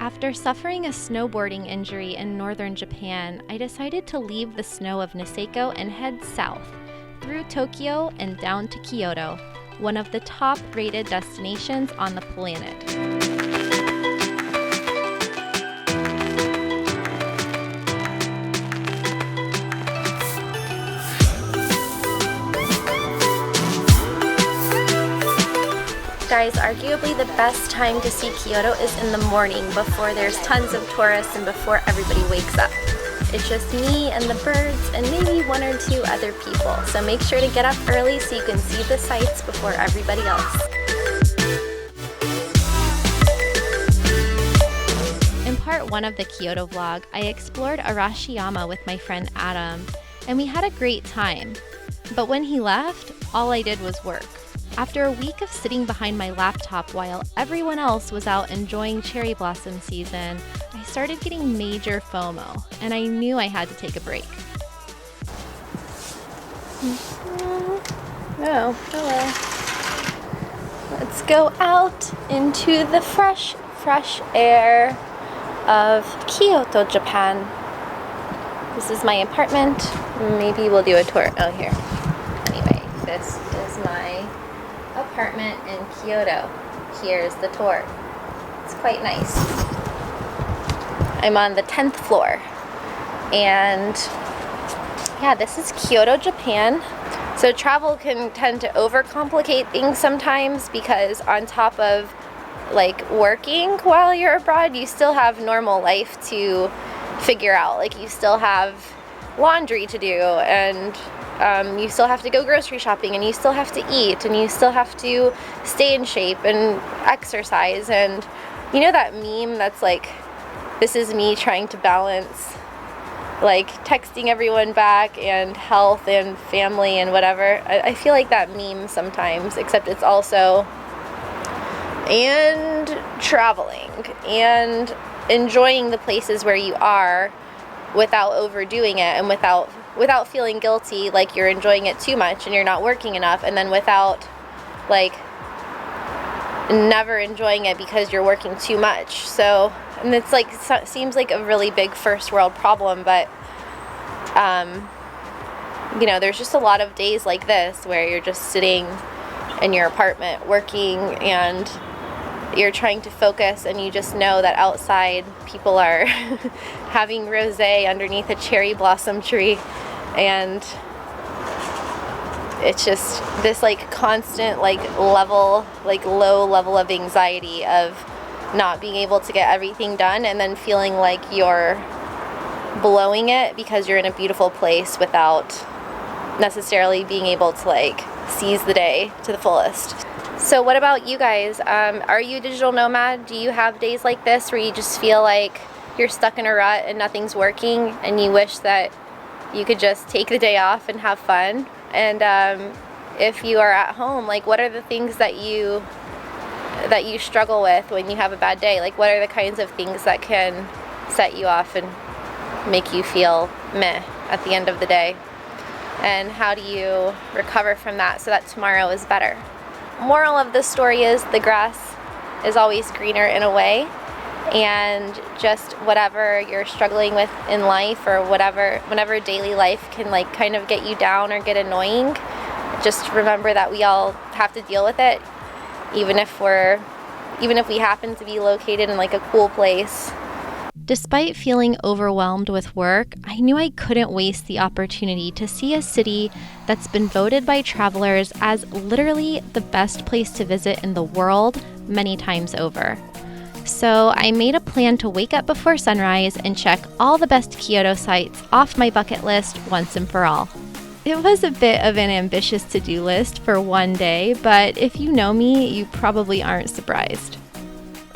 After suffering a snowboarding injury in northern Japan, I decided to leave the snow of Niseko and head south, through Tokyo and down to Kyoto, one of the top-rated destinations on the planet. Guys, arguably the best time to see Kyoto is in the morning before there's tons of tourists and before everybody wakes up. It's just me and the birds and maybe one or two other people. So make sure to get up early so you can see the sights before everybody else. In part 1 of the Kyoto vlog, I explored Arashiyama with my friend Adam, and we had a great time. But when he left, all I did was work. After a week of sitting behind my laptop while everyone else was out enjoying cherry blossom season, I started getting major FOMO, and I knew I had to take a break. Oh, hello. Let's go out into the fresh air of Kyoto, Japan. This is my apartment. Maybe we'll do a tour. Oh, here. Anyway, this is my apartment in Kyoto. Here's the tour. It's quite nice. I'm on the 10th floor, and yeah, this is Kyoto, Japan. So travel can tend to overcomplicate things sometimes, because on top of like working while you're abroad, you still have normal life to figure out. Like, you still have laundry to do, and you still have to go grocery shopping, and you still have to eat, and you still have to stay in shape and exercise. And you know that meme that's like, this is me trying to balance like texting everyone back and health and family and whatever. I feel like that meme sometimes, except it's also and traveling and enjoying the places where you are without overdoing it, and without feeling guilty like you're enjoying it too much and you're not working enough, and then without like never enjoying it because you're working too much. So, and it's like, seems like a really big first world problem, but you know, there's just a lot of days like this where you're just sitting in your apartment working, and you're trying to focus, and you just know that outside people are having rosé underneath a cherry blossom tree, and it's just this like constant like low level of anxiety of not being able to get everything done, and then feeling like you're blowing it because you're in a beautiful place without necessarily being able to like seize the day to the fullest. So what about you guys? Are you a digital nomad? Do you have days like this where you just feel like you're stuck in a rut and nothing's working, and you wish that you could just take the day off and have fun? And if you are at home, like, what are the things that you struggle with when you have a bad day? Like, what are the kinds of things that can set you off and make you feel meh at the end of the day? And how do you recover from that so that tomorrow is better? Moral of the story is the grass is always greener in a way, and just whatever you're struggling with in life, or whenever daily life can like kind of get you down or get annoying, just remember that we all have to deal with it, even if we happen to be located in like a cool place. Despite feeling overwhelmed with work, I knew I couldn't waste the opportunity to see a city that's been voted by travelers as literally the best place to visit in the world many times over. So I made a plan to wake up before sunrise and check all the best Kyoto sites off my bucket list once and for all. It was a bit of an ambitious to-do list for one day, but if you know me, you probably aren't surprised.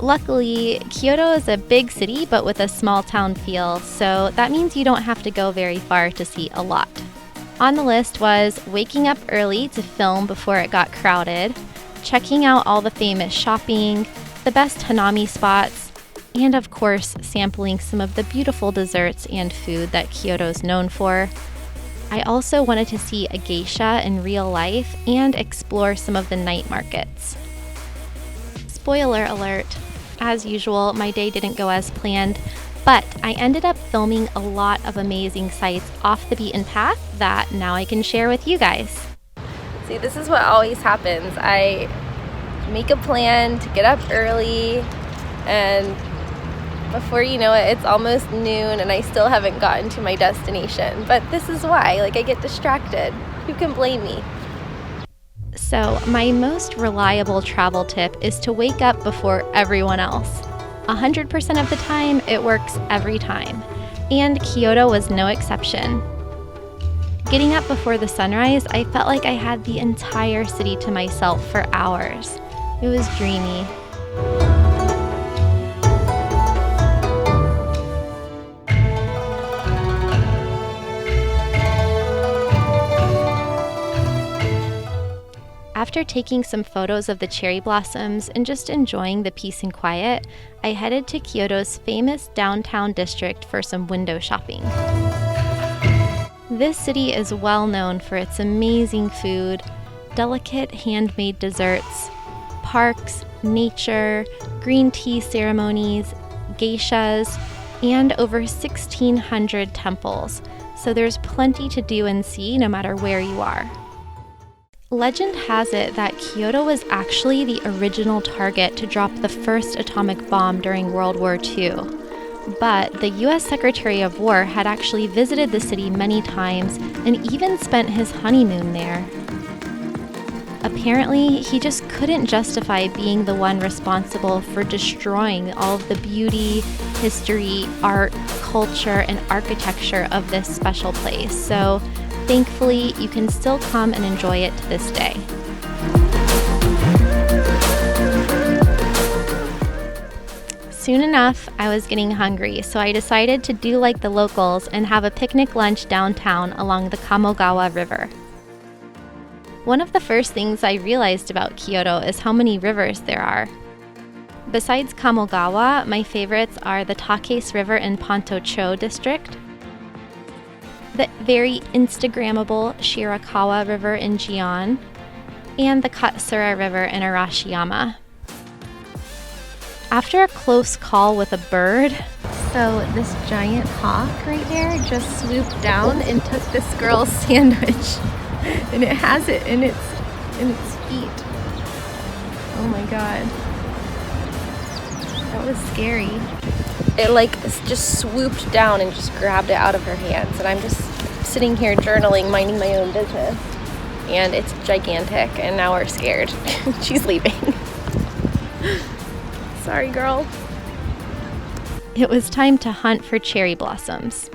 Luckily, Kyoto is a big city but with a small town feel, so that means you don't have to go very far to see a lot. On the list was waking up early to film before it got crowded, checking out all the famous shopping, the best hanami spots, and of course, sampling some of the beautiful desserts and food that Kyoto is known for. I also wanted to see a geisha in real life and explore some of the night markets. Spoiler alert, As usual, my day didn't go as planned, but I ended up filming a lot of amazing sights off the beaten path that now I can share with you guys. See, this is what always happens. I make a plan to get up early, and before you know it, it's almost noon and I still haven't gotten to my destination. But this is why, like, I get distracted. Who can blame me? So my most reliable travel tip is to wake up before everyone else. 100% of the time, it works every time. And Kyoto was no exception. Getting up before the sunrise, I felt like I had the entire city to myself for hours. It was dreamy. After taking some photos of the cherry blossoms and just enjoying the peace and quiet, I headed to Kyoto's famous downtown district for some window shopping. This city is well known for its amazing food, delicate handmade desserts, parks, nature, green tea ceremonies, geishas, and over 1,600 temples, so there's plenty to do and see no matter where you are. Legend has it that Kyoto was actually the original target to drop the first atomic bomb during World War II. But the US Secretary of War had actually visited the city many times and even spent his honeymoon there. Apparently, he just couldn't justify being the one responsible for destroying all of the beauty, history, art, culture, and architecture of this special place. So thankfully, you can still come and enjoy it to this day. Soon enough, I was getting hungry, so I decided to do like the locals and have a picnic lunch downtown along the Kamogawa River. One of the first things I realized about Kyoto is how many rivers there are. Besides Kamogawa, my favorites are the Takes River in Pontocho district, the very Instagrammable Shirakawa River in Gion, and the Katsura River in Arashiyama. After a close call with a bird, so this giant hawk right there just swooped down and took this girl's sandwich, and it has it in its feet. Oh my god, that was scary. It like just swooped down and just grabbed it out of her hands, and I'm just sitting here journaling, minding my own business, and it's gigantic, and now we're scared. She's leaving. Sorry, girl. It was time to hunt for cherry blossoms.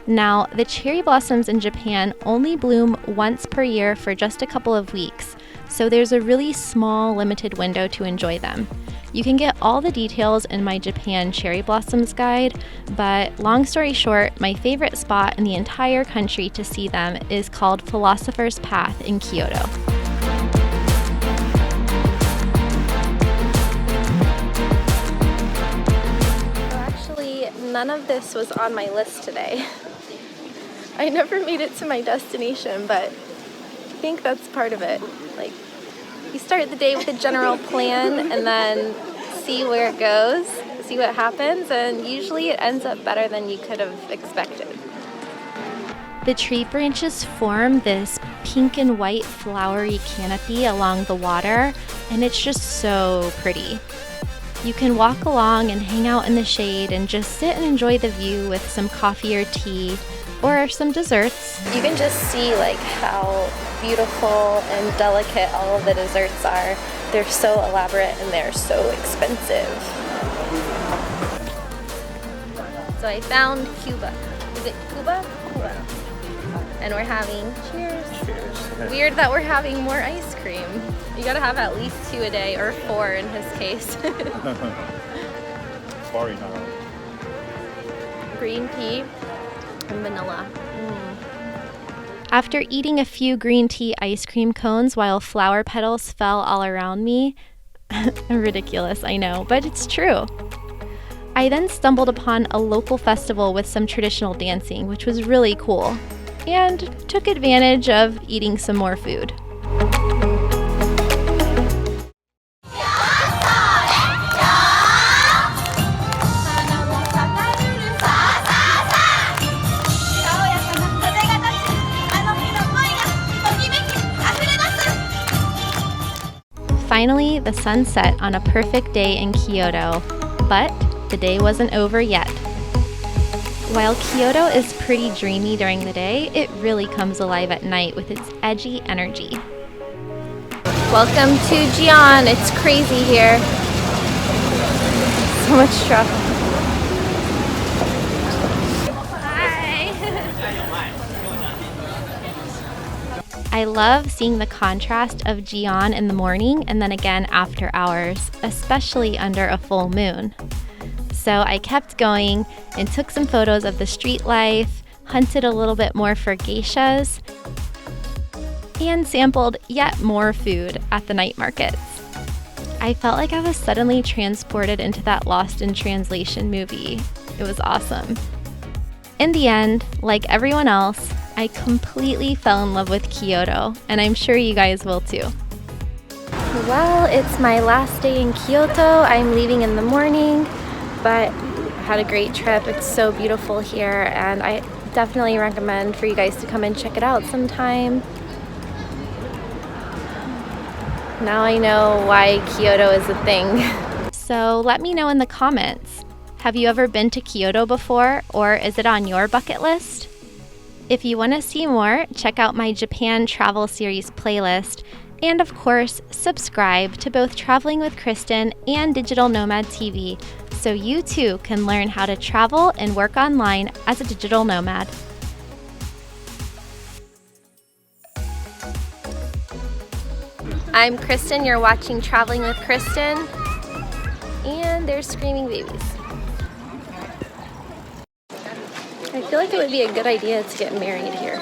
Now, the cherry blossoms in Japan only bloom once per year for just a couple of weeks, so there's a really small, limited window to enjoy them. You can get all the details in my Japan cherry blossoms guide, but long story short, my favorite spot in the entire country to see them is called Philosopher's Path in Kyoto. None of this was on my list today. I never made it to my destination, but I think that's part of it. Like, you start the day with a general plan and then see where it goes, see what happens, and usually it ends up better than you could have expected. The tree branches form this pink and white flowery canopy along the water, and it's just so pretty. You can walk along and hang out in the shade and just sit and enjoy the view with some coffee or tea or some desserts. You can just see like how beautiful and delicate all of the desserts are. They're so elaborate and they're so expensive. So I found Cuba. Is it Cuba? Cuba. And we're having, cheers. Cheers. Weird that we're having more ice cream. You gotta have at least 2 a day, or 4 in his case. 4 in a row. Green tea and vanilla. After eating a few green tea ice cream cones while flower petals fell all around me, ridiculous, I know, but it's true. I then stumbled upon a local festival with some traditional dancing, which was really cool, and took advantage of eating some more food. Finally, the sun set on a perfect day in Kyoto, but the day wasn't over yet. While Kyoto is pretty dreamy during the day, it really comes alive at night with its edgy energy. Welcome to Gion. It's crazy here. So much traffic. Hi. I love seeing the contrast of Gion in the morning and then again after hours, especially under a full moon. So I kept going and took some photos of the street life, hunted a little bit more for geishas, and sampled yet more food at the night markets. I felt like I was suddenly transported into that Lost in Translation movie. It was awesome. In the end, like everyone else, I completely fell in love with Kyoto, and I'm sure you guys will too. Well, it's my last day in Kyoto. I'm leaving in the morning, but I had a great trip. It's so beautiful here, and I definitely recommend for you guys to come and check it out sometime. Now I know why Kyoto is a thing. So let me know in the comments. Have you ever been to Kyoto before, or is it on your bucket list? If you want to see more, check out my Japan travel series playlist, and of course, subscribe to both Traveling with Kristin and Digital Nomad TV, so you too can learn how to travel and work online as a digital nomad. I'm Kristin, you're watching Traveling with Kristin, and there's screaming babies. I feel like it would be a good idea to get married here.